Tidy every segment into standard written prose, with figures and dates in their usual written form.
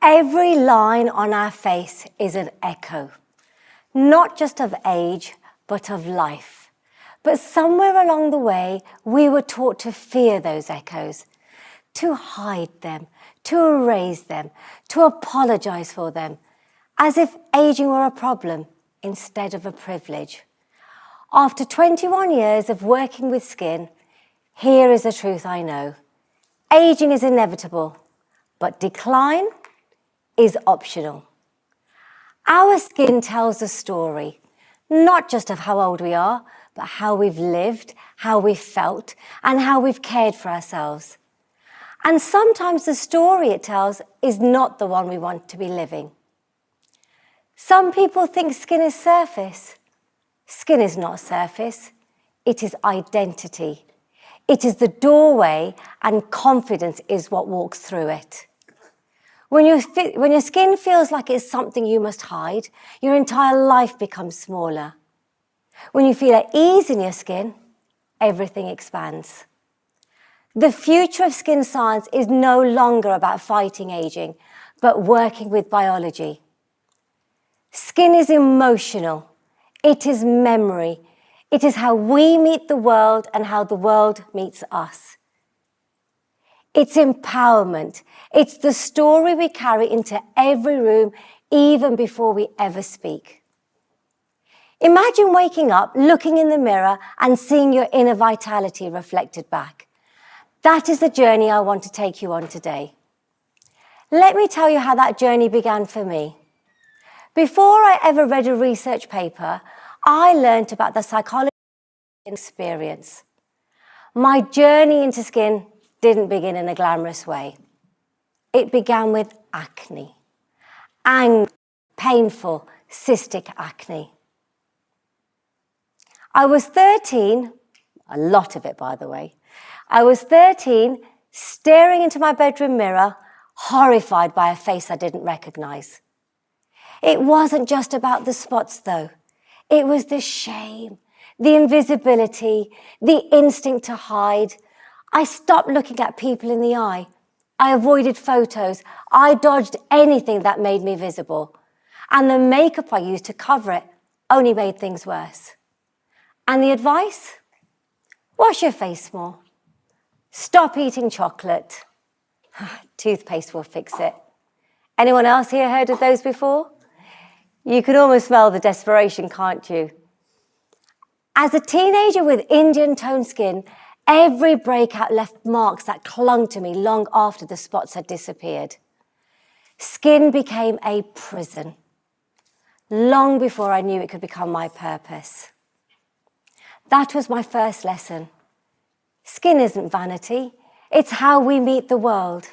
Every line on our face is an echo, not just of age, but of life. But somewhere along the way, we were taught to fear those echoes, to hide them, to erase them, to apologize for them, as if aging were a problem instead of a privilege. After 21 years of working with skin, here is the truth I know. Aging is inevitable, but decline is optional. Our skin tells a story, not just of how old we are, but how we've lived, how we've felt, and how we've cared for ourselves. And sometimes the story it tells is not the one we want to be living. Some people think skin is surface. Skin is not surface. It is identity. It is the doorway, and confidence is what walks through it. When your skin feels like it's something you must hide, your entire life becomes smaller. When you feel at ease in your skin, everything expands. The future of skin science is no longer about fighting aging, but working with biology. Skin is emotional. It is memory. It is how we meet the world and how the world meets us. It's empowerment. It's the story we carry into every room, even before we ever speak. Imagine waking up, looking in the mirror, and seeing your inner vitality reflected back. That is the journey I want to take you on today. Let me tell you how that journey began for me. Before I ever read a research paper, I learned about the psychology of experience. My journey into skin didn't begin in a glamorous way. It began with acne. Angry, painful, cystic acne. I was 13, a lot of it by the way. I was 13, staring into my bedroom mirror, horrified by a face I didn't recognize. It wasn't just about the spots though. It was the shame, the invisibility, the instinct to hide. I stopped looking at people in the eye. I avoided photos. I dodged anything that made me visible. And the makeup I used to cover it only made things worse. And the advice? Wash your face more. Stop eating chocolate. Toothpaste will fix it. Anyone else here heard of those before? You can almost smell the desperation, can't you? As a teenager with Indian toned skin, every breakout left marks that clung to me long after the spots had disappeared. Skin became a prison, long before I knew it could become my purpose. That was my first lesson. Skin isn't vanity, it's how we meet the world.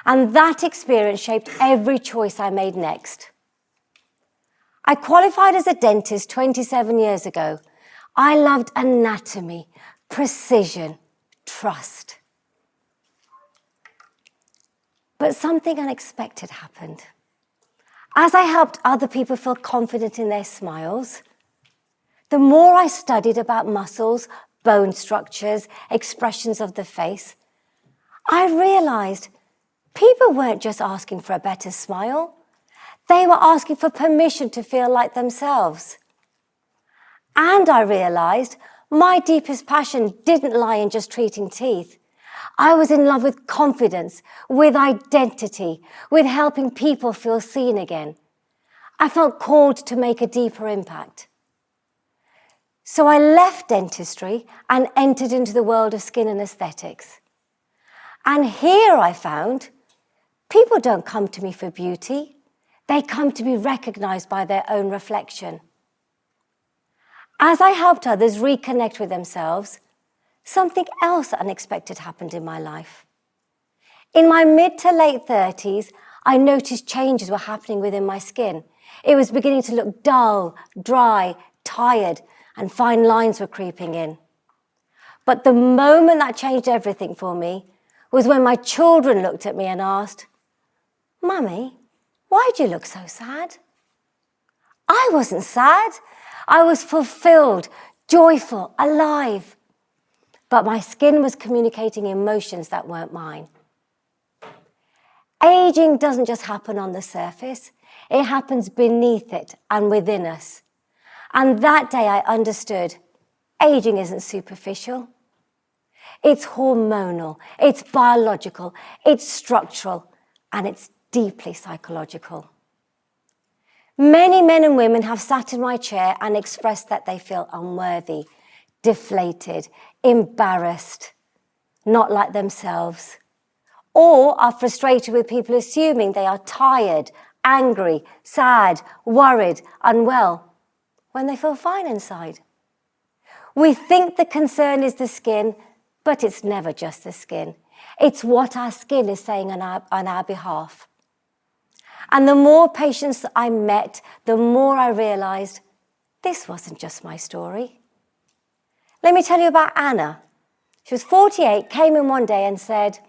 And that experience shaped every choice I made next. I qualified as a dentist 27 years ago. I loved anatomy, precision, trust. But something unexpected happened. As I helped other people feel confident in their smiles, the more I studied about muscles, bone structures, expressions of the face, I realized people weren't just asking for a better smile. They were asking for permission to feel like themselves. And I realized my deepest passion didn't lie in just treating teeth. I was in love with confidence, with identity, with helping people feel seen again. I felt called to make a deeper impact. So I left dentistry and entered into the world of skin and aesthetics. And here I found people don't come to me for beauty. They come to be recognized by their own reflection. As I helped others reconnect with themselves, something else unexpected happened in my life. In my mid to late 30s, I noticed changes were happening within my skin. It was beginning to look dull, dry, tired, and fine lines were creeping in. But the moment that changed everything for me was when my children looked at me and asked, "Mummy, why do you look so sad?" I wasn't sad. I was fulfilled, joyful, alive. But my skin was communicating emotions that weren't mine. Aging doesn't just happen on the surface, it happens beneath it and within us. And that day I understood aging isn't superficial. It's hormonal, it's biological, it's structural, and it's deeply psychological. Many men and women have sat in my chair and expressed that they feel unworthy, deflated, embarrassed, not like themselves, or are frustrated with people assuming they are tired, angry, sad, worried, unwell, when they feel fine inside. We think the concern is the skin, but it's never just the skin. It's what our skin is saying on our behalf. And the more patients I met, the more I realised this wasn't just my story. Let me tell you about Anna. She was 48, came in one day and said,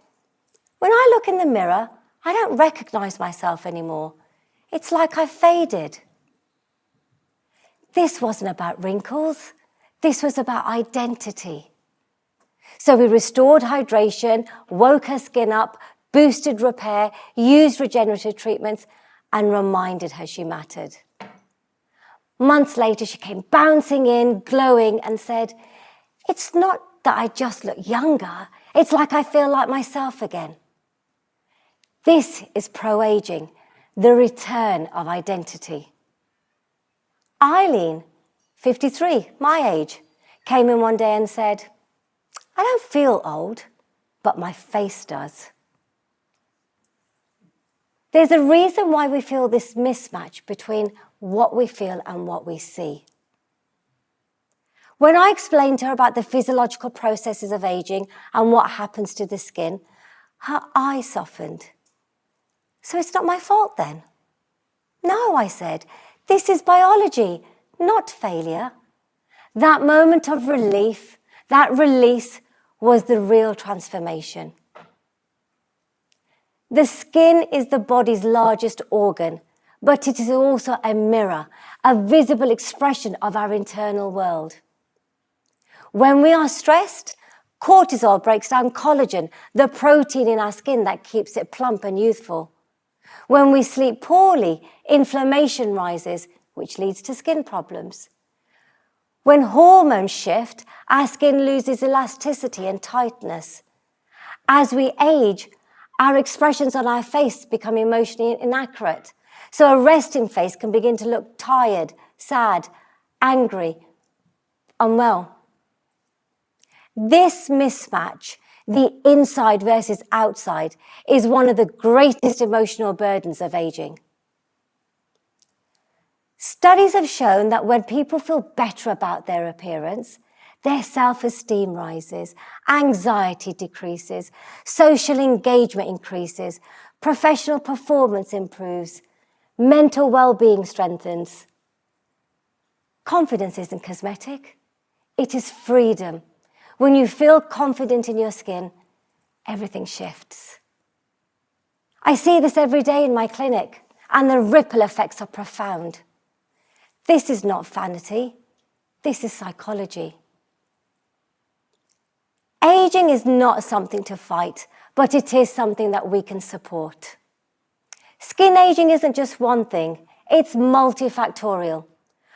"When I look in the mirror, I don't recognise myself anymore. It's like I've faded." This wasn't about wrinkles. This was about identity. So we restored hydration, woke her skin up, boosted repair, used regenerative treatments, and reminded her she mattered. Months later, she came bouncing in, glowing, and said, "It's not that I just look younger. It's like I feel like myself again." This is pro-aging, the return of identity. Eileen, 53, my age, came in one day and said, "I don't feel old, but my face does." There's a reason why we feel this mismatch between what we feel and what we see. When I explained to her about the physiological processes of aging and what happens to the skin, her eye softened. "So it's not my fault then?" "No," I said, "this is biology, not failure." That moment of relief, that release, was the real transformation. The skin is the body's largest organ, but it is also a mirror, a visible expression of our internal world. When we are stressed, cortisol breaks down collagen, the protein in our skin that keeps it plump and youthful. When we sleep poorly, inflammation rises, which leads to skin problems. When hormones shift, our skin loses elasticity and tightness. As we age, our expressions on our face become emotionally inaccurate. So a resting face can begin to look tired, sad, angry, unwell. This mismatch, the inside versus outside, is one of the greatest emotional burdens of aging. Studies have shown that when people feel better about their appearance, their self-esteem rises, anxiety decreases, social engagement increases, professional performance improves, mental well-being strengthens. Confidence isn't cosmetic, it is freedom. When you feel confident in your skin, everything shifts. I see this every day in my clinic, and the ripple effects are profound. This is not vanity, this is psychology. Aging is not something to fight, but it is something that we can support. Skin aging isn't just one thing, it's multifactorial.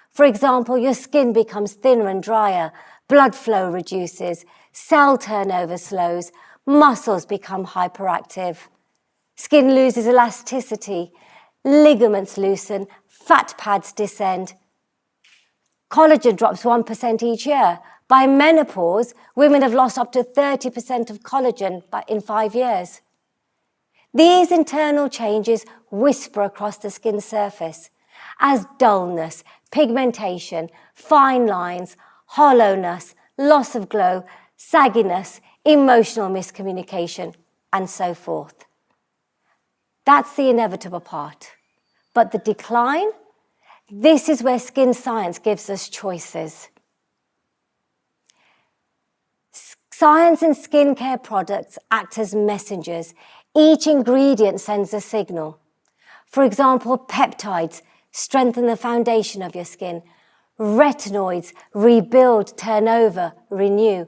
For example, your skin becomes thinner and drier, blood flow reduces, cell turnover slows, muscles become hyperactive, skin loses elasticity, ligaments loosen, fat pads descend. Collagen drops 1% each year. By menopause, women have lost up to 30% of collagen in 5 years. These internal changes whisper across the skin surface as dullness, pigmentation, fine lines, hollowness, loss of glow, sagginess, emotional miscommunication, and so forth. That's the inevitable part. But the decline? This is where skin science gives us choices. Science and skincare products act as messengers. Each ingredient sends a signal. For example, peptides strengthen the foundation of your skin. Retinoids rebuild, turn over, renew.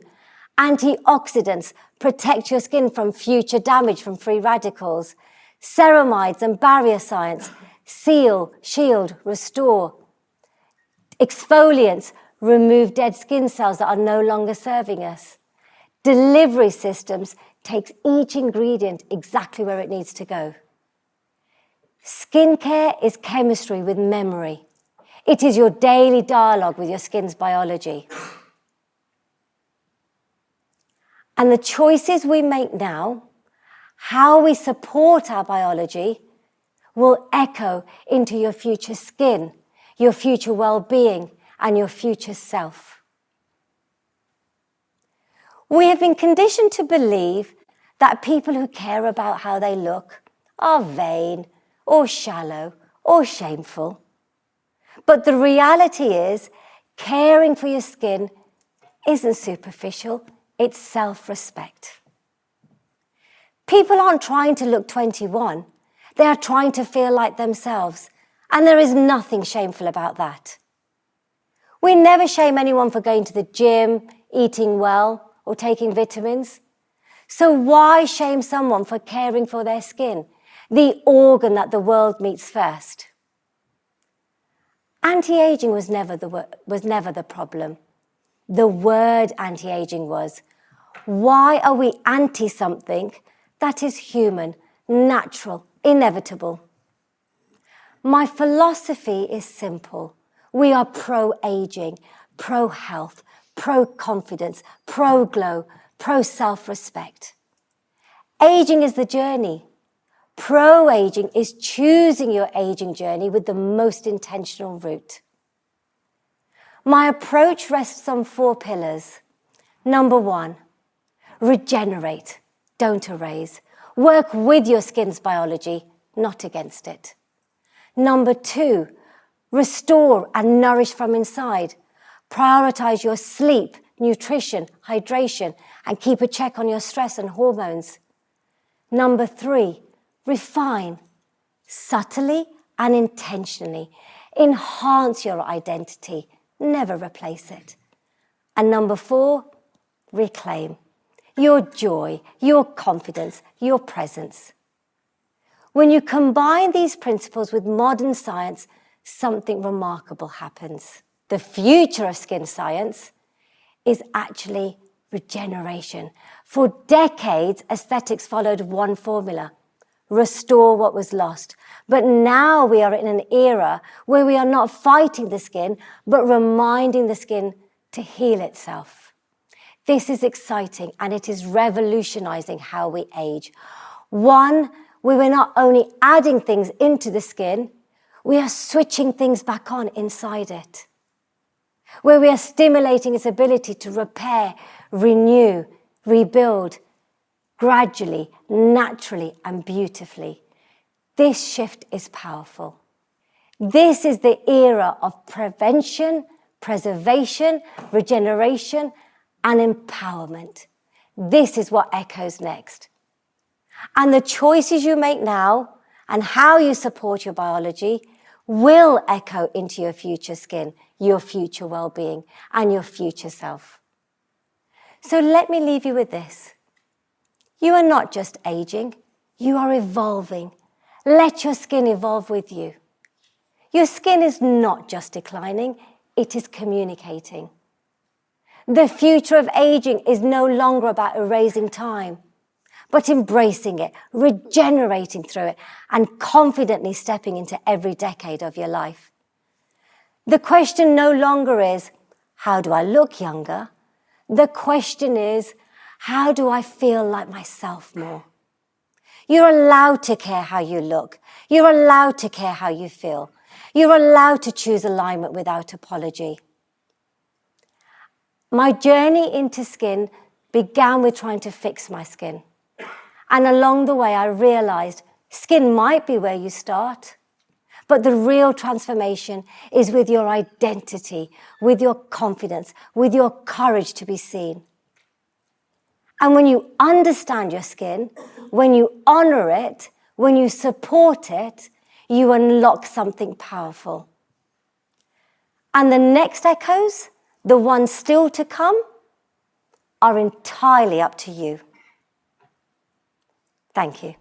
Antioxidants protect your skin from future damage from free radicals. ceramides and barrier science, seal, shield, restore. Exfoliants remove dead skin cells that are no longer serving us. Delivery systems takes each ingredient exactly where it needs to go. Skincare is chemistry with memory. It is your daily dialogue with your skin's biology. And the choices we make now, how we support our biology, will echo into your future skin, your future well-being, and your future self. We have been conditioned to believe that people who care about how they look are vain or shallow or shameful. But the reality is, caring for your skin isn't superficial, it's self-respect. People aren't trying to look 21, they are trying to feel like themselves, and there is nothing shameful about that. We never shame anyone for going to the gym, eating well, or taking vitamins. So why shame someone for caring for their skin, the organ that the world meets first? Anti-aging was never the problem. The word anti-aging was, why are we anti something that is human, natural, inevitable? My philosophy is simple. We are pro-aging, pro-health, pro-confidence, pro-glow, pro-self-respect. Aging is the journey. Pro-aging is choosing your aging journey with the most intentional route. My approach rests on 4 pillars. Number 1, regenerate, don't erase. Work with your skin's biology, not against it. Number 2, restore and nourish from inside. Prioritize your sleep, nutrition, hydration, and keep a check on your stress and hormones. Number 3, refine, subtly and intentionally. Enhance your identity, never replace it. And number 4, reclaim your joy, your confidence, your presence. When you combine these principles with modern science, something remarkable happens. The future of skin science is actually regeneration. For decades, aesthetics followed one formula: restore what was lost. But now we are in an era where we are not fighting the skin, but reminding the skin to heal itself. This is exciting, and it is revolutionizing how we age. One, where we're not only adding things into the skin, we are switching things back on inside it. Where we are stimulating its ability to repair, renew, rebuild, gradually, naturally, and beautifully. This shift is powerful. This is the era of prevention, preservation, regeneration, and empowerment. This is what echoes next. And the choices you make now and how you support your biology will echo into your future skin, your future well-being, and your future self. So let me leave you with this. You are not just aging, you are evolving. Let your skin evolve with you. Your skin is not just declining, it is communicating. The future of aging is no longer about erasing time, but embracing it, regenerating through it, and confidently stepping into every decade of your life. The question no longer is, how do I look younger? The question is, how do I feel like myself more? You're allowed to care how you look. You're allowed to care how you feel. You're allowed to choose alignment without apology. My journey into skin began with trying to fix my skin. And along the way, I realized skin might be where you start, but the real transformation is with your identity, with your confidence, with your courage to be seen. And when you understand your skin, when you honor it, when you support it, you unlock something powerful. And the next echoes, the ones still to come, are entirely up to you. Thank you.